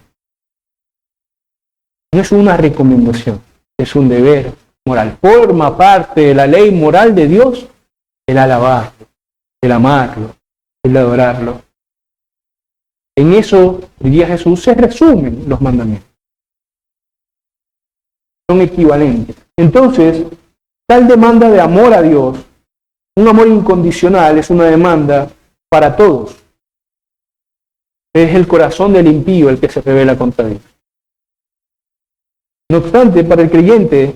No es una recomendación, es un deber moral. Forma parte de la ley moral de Dios el alabarlo, el amarlo, el adorarlo. En eso, diría Jesús, se resumen los mandamientos. Son equivalentes. Entonces, tal demanda de amor a Dios, un amor incondicional, es una demanda para todos. Es el corazón del impío el que se rebela contra Dios. No obstante, para el creyente,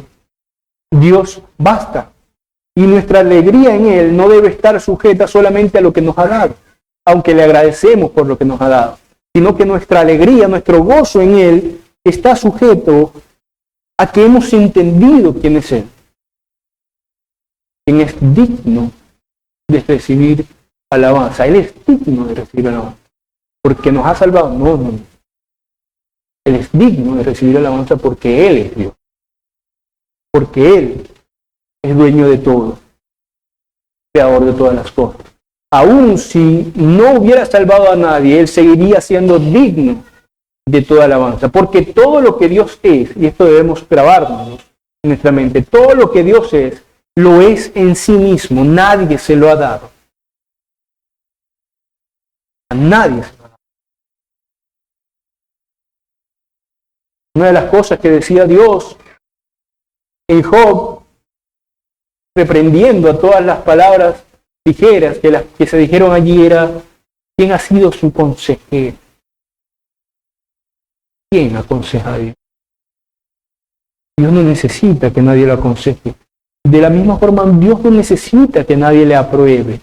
Dios basta. Y nuestra alegría en Él no debe estar sujeta solamente a lo que nos ha dado, aunque le agradecemos por lo que nos ha dado, sino que nuestra alegría, nuestro gozo en Él está sujeto a que hemos entendido quién es Él, quien es digno de recibir alabanza. Él es digno de recibir alabanza, porque nos ha salvado. No. Él es digno de recibir alabanza porque Él es Dios, porque Él es dueño de todo, creador de todas las cosas. Aun si no hubiera salvado a nadie, Él seguiría siendo digno de toda alabanza, porque todo lo que Dios es, y esto debemos grabarnos en nuestra mente, todo lo que Dios es, lo es en sí mismo, nadie se lo ha dado. A nadie se lo ha dado. Una de las cosas que decía Dios en Job, reprendiendo a todas las palabras ligeras que se dijeron allí, era: ¿quién ha sido su consejero? ¿Quién aconseja a Dios? Dios no necesita que nadie lo aconseje. De la misma forma, Dios no necesita que nadie le apruebe.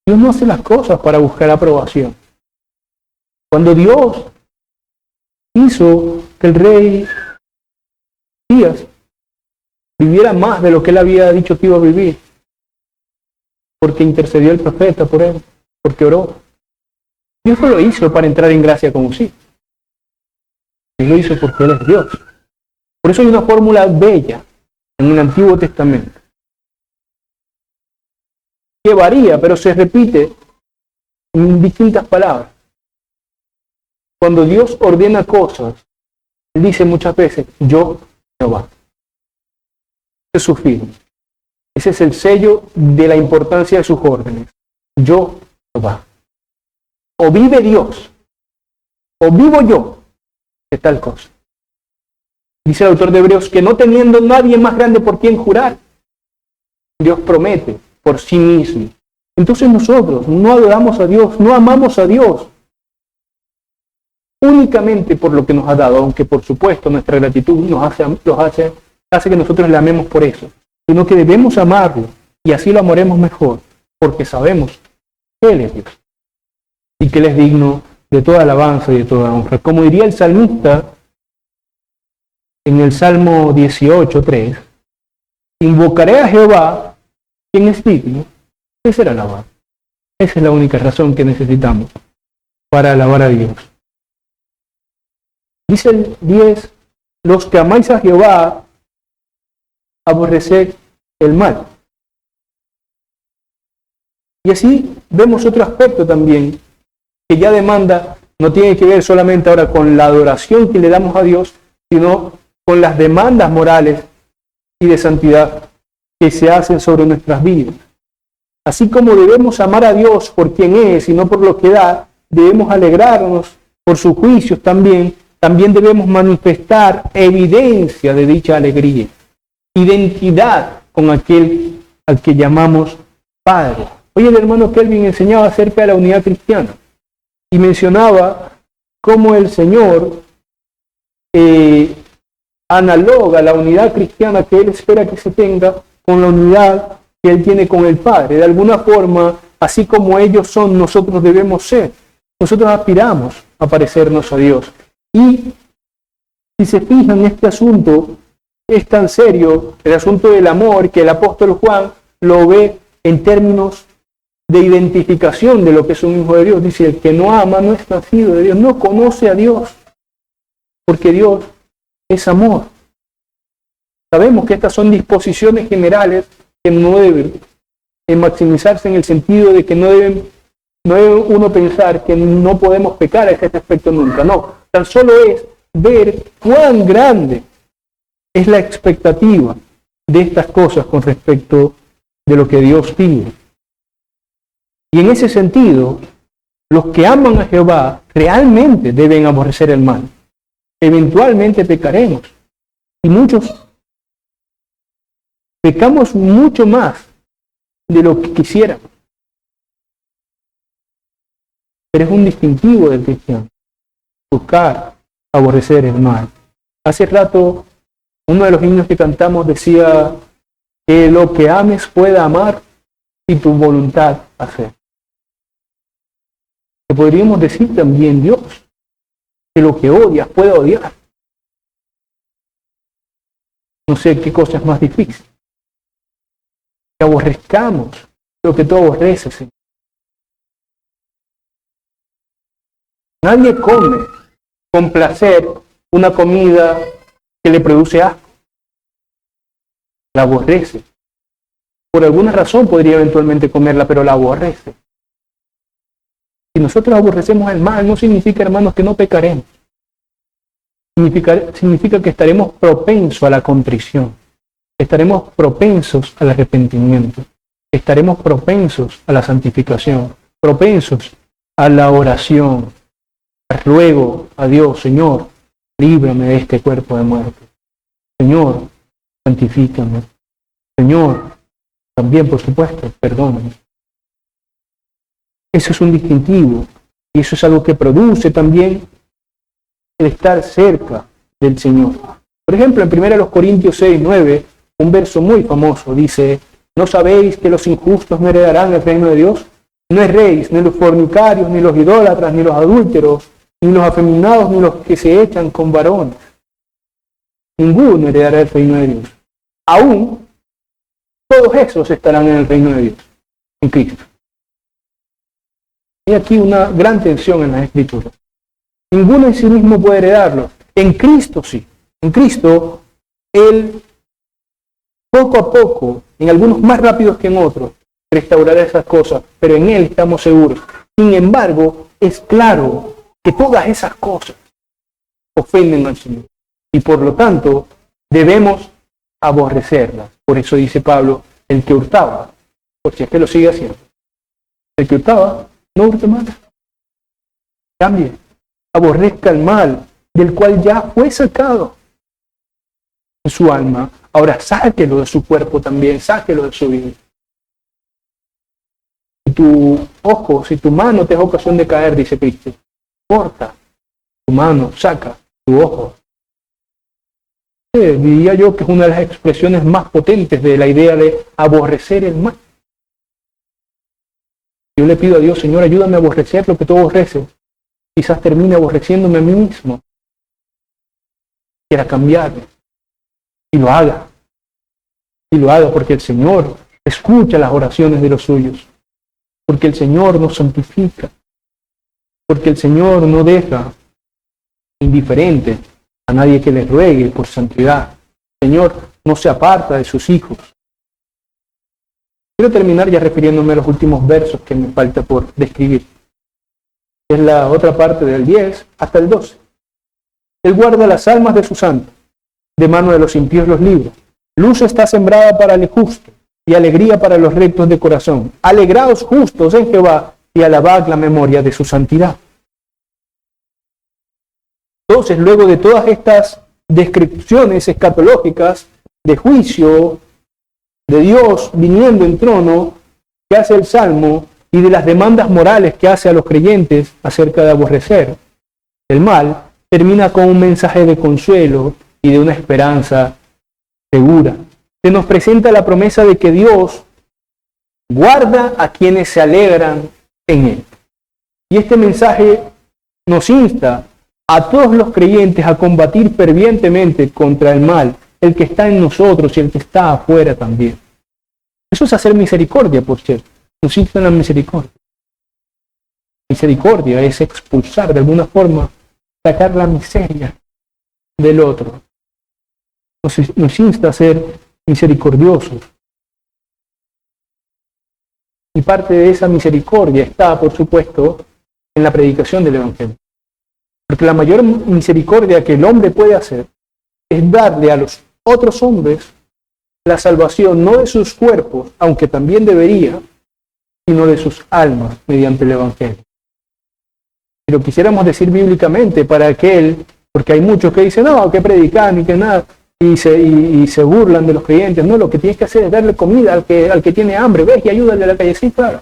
Dios no hace las cosas para buscar aprobación. Cuando Dios hizo que el rey Díaz viviera más de lo que él había dicho que iba a vivir, porque intercedió el profeta por él, porque oró. Dios no lo hizo para entrar en gracia con sí. Él lo hizo porque Él es Dios. Por eso hay una fórmula bella en el Antiguo Testamento, que varía, pero se repite en distintas palabras. Cuando Dios ordena cosas, Él dice muchas veces: yo, Jehová. Ese es su firma. Ese es el sello de la importancia de sus órdenes. Yo, Jehová. O vive Dios, o vivo yo de tal cosa. Dice el autor de Hebreos que no teniendo nadie más grande por quien jurar, Dios promete por sí mismo Entonces nosotros no adoramos a Dios, no amamos a Dios únicamente por lo que nos ha dado, aunque por supuesto nuestra gratitud hace que nosotros le amemos por eso, sino que debemos amarlo y así lo amaremos mejor, porque sabemos que Él es Dios y que Él es digno de toda alabanza y de toda honra. Como diría el salmista en el Salmo 18:3, invocaré a Jehová, quien es digno de ser alabado. Esa es la única razón que necesitamos para alabar a Dios. Dice el 10, los que amáis a Jehová, aborreced el mal. Y así vemos otro aspecto también, que ya demanda, no tiene que ver solamente ahora con la adoración que le damos a Dios, sino con las demandas morales y de santidad que se hacen sobre nuestras vidas. Así como debemos amar a Dios por quien es y no por lo que da, debemos alegrarnos por sus juicios también debemos manifestar evidencia de dicha alegría, identidad con aquel al que llamamos Padre. Hoy el hermano Kelvin enseñaba acerca de la unidad cristiana y mencionaba cómo el Señor analoga la unidad cristiana que Él espera que se tenga con la unidad que Él tiene con el Padre. De alguna forma, así como ellos son, nosotros debemos ser. Nosotros aspiramos a parecernos a Dios. Y si se fijan, este asunto es tan serio, el asunto del amor, que el apóstol Juan lo ve en términos de identificación de lo que es un hijo de Dios. Dice, el que no ama no es nacido de Dios, no conoce a Dios, porque Dios es amor. Sabemos que estas son disposiciones generales que no deben maximizarse en el sentido de que no debe uno pensar que no podemos pecar a este respecto nunca, no. Tan solo es ver cuán grande es la expectativa de estas cosas con respecto de lo que Dios pide. Y en ese sentido, los que aman a Jehová realmente deben aborrecer el mal. Eventualmente pecaremos. Y muchos pecamos mucho más de lo que quisiéramos. Pero es un distintivo del cristiano. Buscar aborrecer el mal. Hace rato, uno de los himnos que cantamos decía que lo que ames pueda amar y tu voluntad hacer. Que podríamos decir también Dios, que lo que odias pueda odiar. No sé qué cosa es más difícil. Que aborrezcamos lo que tú aborreces, Señor. Nadie come con placer una comida que le produce asco. La aborrece. Por alguna razón podría eventualmente comerla, pero la aborrece. Si nosotros aborrecemos el mal, no significa, hermanos, que no pecaremos. Significa que estaremos propensos a la contrición. Estaremos propensos al arrepentimiento. Estaremos propensos a la santificación. Propensos a la oración. Ruego a Dios, Señor, líbrame de este cuerpo de muerte. Señor, santifícame. Señor, también, por supuesto, perdóname. Eso es un distintivo. Y eso es algo que produce también el estar cerca del Señor. Por ejemplo, en 1 Corintios 6:9, un verso muy famoso, dice, ¿no sabéis que los injustos no heredarán el reino de Dios? No erréis, ni los fornicarios, ni los idólatras, ni los adúlteros, ni los afeminados, ni los que se echan con varones. Ninguno heredará el reino de Dios. Aún, todos esos estarán en el reino de Dios, en Cristo. Hay aquí una gran tensión en las Escrituras. Ninguno en sí mismo puede heredarlo. En Cristo sí. En Cristo, Él, poco a poco, en algunos más rápidos que en otros, restaurará esas cosas, pero en Él estamos seguros. Sin embargo, es claro que todas esas cosas ofenden al Señor. Y por lo tanto, debemos aborrecerlas. Por eso dice Pablo, el que hurtaba, por si es que lo sigue haciendo, el que hurtaba, no hurte más. Cambie, aborrezca el mal, del cual ya fue sacado en su alma. Ahora sáquelo de su cuerpo también, sáquelo de su vida. si tu mano te es ocasión de caer, dice Cristo, corta tu mano, saca tu ojo. Diría yo que es una de las expresiones más potentes de la idea de aborrecer el mal. Yo le pido a Dios, Señor, ayúdame a aborrecer lo que tú aborreces. Quizás termine aborreciéndome a mí mismo. Quiera cambiarme. Y lo haga. Y lo haga porque el Señor escucha las oraciones de los suyos. Porque el Señor nos santifica. Porque el Señor no deja indiferente a nadie que le ruegue por santidad. El Señor no se aparta de sus hijos. Quiero terminar ya refiriéndome a los últimos versos que me falta por describir. Es la otra parte del 10 hasta el 12. Él guarda las almas de sus santos, de mano de los impíos los libra. Luz está sembrada para el justo, y alegría para los rectos de corazón. Alegraos justos en Jehová, y alabad la memoria de su santidad. Entonces, luego de todas estas descripciones escatológicas de juicio de Dios viniendo en trono, que hace el Salmo, y de las demandas morales que hace a los creyentes acerca de aborrecer el mal, termina con un mensaje de consuelo y de una esperanza segura. Se nos presenta la promesa de que Dios guarda a quienes se alegran en Él. Y este mensaje nos insta a todos los creyentes a combatir fervientemente contra el mal, el que está en nosotros y el que está afuera también. Eso es hacer misericordia, por cierto. Nos insta en la misericordia. Misericordia es expulsar de alguna forma, sacar la miseria del otro. Nos insta a ser misericordiosos. Y parte de esa misericordia está, por supuesto, en la predicación del Evangelio. Porque la mayor misericordia que el hombre puede hacer es darle a los otros hombres la salvación, no de sus cuerpos, aunque también debería, sino de sus almas mediante el Evangelio. Si lo quisiéramos decir bíblicamente para aquel, porque hay muchos que dicen, no, que predican y que nada, y se burlan de los creyentes. No, lo que tienes que hacer es darle comida al que tiene hambre. Ves y ayúdale a la calle. Sí, claro.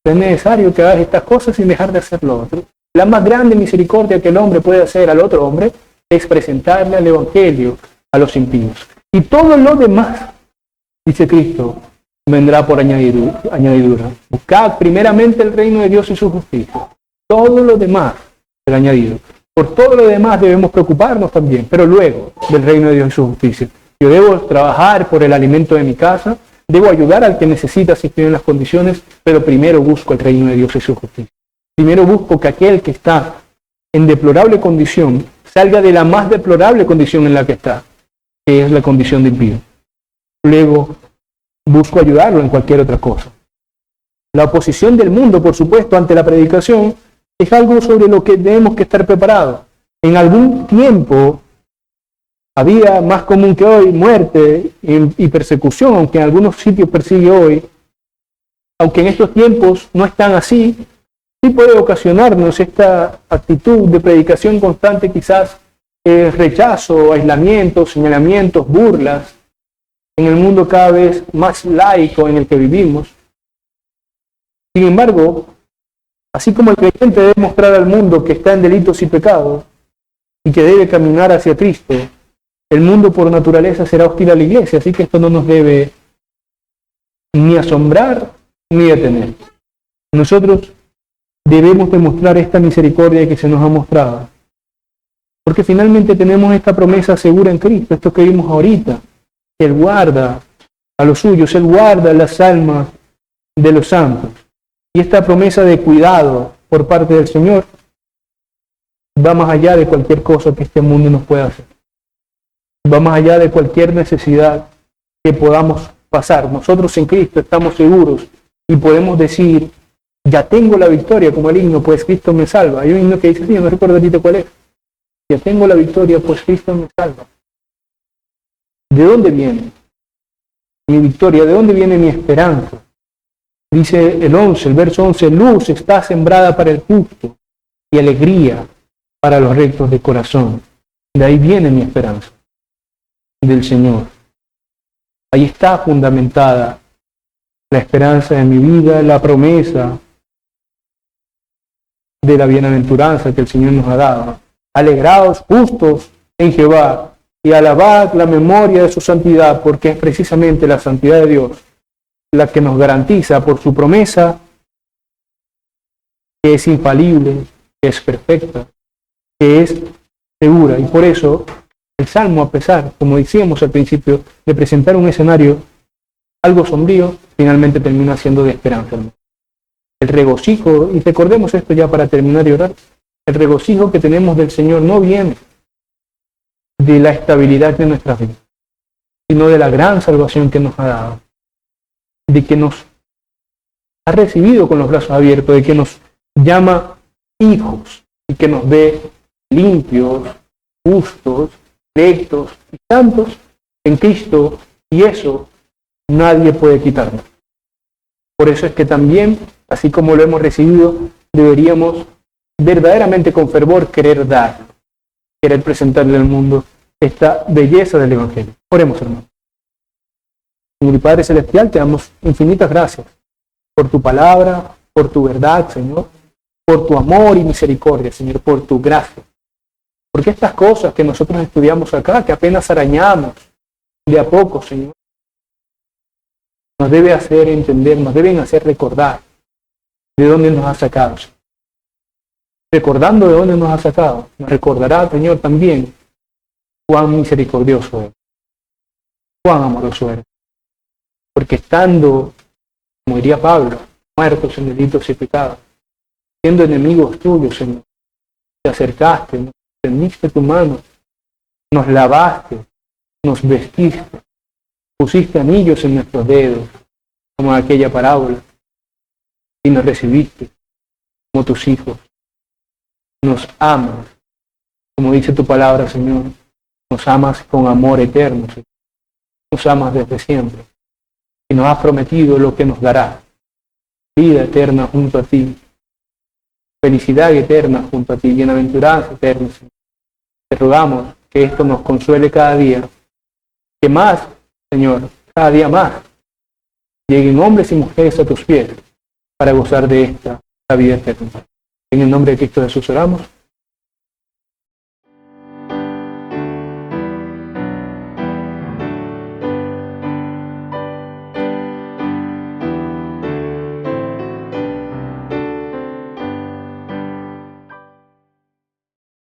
Es necesario que hagas estas cosas sin dejar de hacer lo otro. La más grande misericordia que el hombre puede hacer al otro hombre es presentarle al Evangelio a los impíos. Y todo lo demás, dice Cristo, vendrá por añadidura. Buscad primeramente el reino de Dios y su justicia. Todo lo demás será añadido. Por todo lo demás debemos preocuparnos también, pero luego del reino de Dios y su justicia. Yo debo trabajar por el alimento de mi casa, debo ayudar al que necesita si estoy en las condiciones, pero primero busco el reino de Dios y su justicia. Primero busco que aquel que está en deplorable condición salga de la más deplorable condición en la que está, que es la condición de impío. Luego busco ayudarlo en cualquier otra cosa. La oposición del mundo, por supuesto, ante la predicación, es algo sobre lo que tenemos que estar preparados. En algún tiempo había más común que hoy muerte y persecución, aunque en algunos sitios persigue hoy. Aunque en estos tiempos no están así, sí puede ocasionarnos esta actitud de predicación constante, quizás rechazo, aislamiento, señalamientos, burlas, en el mundo cada vez más laico en el que vivimos. Sin embargo, así como el creyente debe mostrar al mundo que está en delitos y pecados y que debe caminar hacia Cristo, el mundo por naturaleza será hostil a la iglesia, así que esto no nos debe ni asombrar ni detener. Nosotros debemos demostrar esta misericordia que se nos ha mostrado, porque finalmente tenemos esta promesa segura en Cristo, esto que vimos ahorita, que Él guarda a los suyos, Él guarda las almas de los santos. Y esta promesa de cuidado por parte del Señor va más allá de cualquier cosa que este mundo nos pueda hacer. Va más allá de cualquier necesidad que podamos pasar. Nosotros en Cristo estamos seguros y podemos decir, ya tengo la victoria, como el himno, pues Cristo me salva. Hay un himno que dice, sí, no recuerdo ahorita cuál es. Ya tengo la victoria, pues Cristo me salva. ¿De dónde viene mi victoria? ¿De dónde viene mi esperanza? Dice el verso 11, luz está sembrada para el justo y alegría para los rectos de corazón. De ahí viene mi esperanza, del Señor. Ahí está fundamentada la esperanza de mi vida, la promesa de la bienaventuranza que el Señor nos ha dado. Alegraos justos en Jehová y alabad la memoria de su santidad, porque es precisamente la santidad de Dios la que nos garantiza por su promesa que es infalible, que es perfecta, que es segura. Y por eso el Salmo, a pesar, como decíamos al principio, de presentar un escenario algo sombrío, finalmente termina siendo de esperanza. El regocijo, y recordemos esto ya para terminar y orar, el regocijo que tenemos del Señor no viene de la estabilidad de nuestras vidas, sino de la gran salvación que nos ha dado, de que nos ha recibido con los brazos abiertos, de que nos llama hijos y que nos ve limpios, justos, rectos y santos en Cristo, y eso nadie puede quitarnos. Por eso es que también, así como lo hemos recibido, deberíamos verdaderamente con fervor querer dar, querer presentarle al mundo esta belleza del Evangelio. Oremos, hermanos. Señor y Padre Celestial, te damos infinitas gracias por tu palabra, por tu verdad, Señor, por tu amor y misericordia, Señor, por tu gracia. Porque estas cosas que nosotros estudiamos acá, que apenas arañamos de a poco, Señor, nos debe hacer entender, nos deben hacer recordar de dónde nos ha sacado. Recordando de dónde nos ha sacado, nos recordará, Señor, también cuán misericordioso eres, cuán amoroso eres. Porque estando, como diría Pablo, muertos en delitos y pecados, siendo enemigos tuyos, Señor, te acercaste, nos tendiste tu mano, nos lavaste, nos vestiste, pusiste anillos en nuestros dedos, como en aquella parábola, y nos recibiste como tus hijos. Nos amas, como dice tu palabra, Señor, nos amas con amor eterno, Señor. Nos amas desde siempre, y nos has prometido lo que nos dará, vida eterna junto a ti, felicidad eterna junto a ti, bienaventuranza eterna, Señor. Te rogamos que esto nos consuele cada día, que más, Señor, cada día más, lleguen hombres y mujeres a tus pies para gozar de esta vida eterna. En el nombre de Cristo Jesús oramos.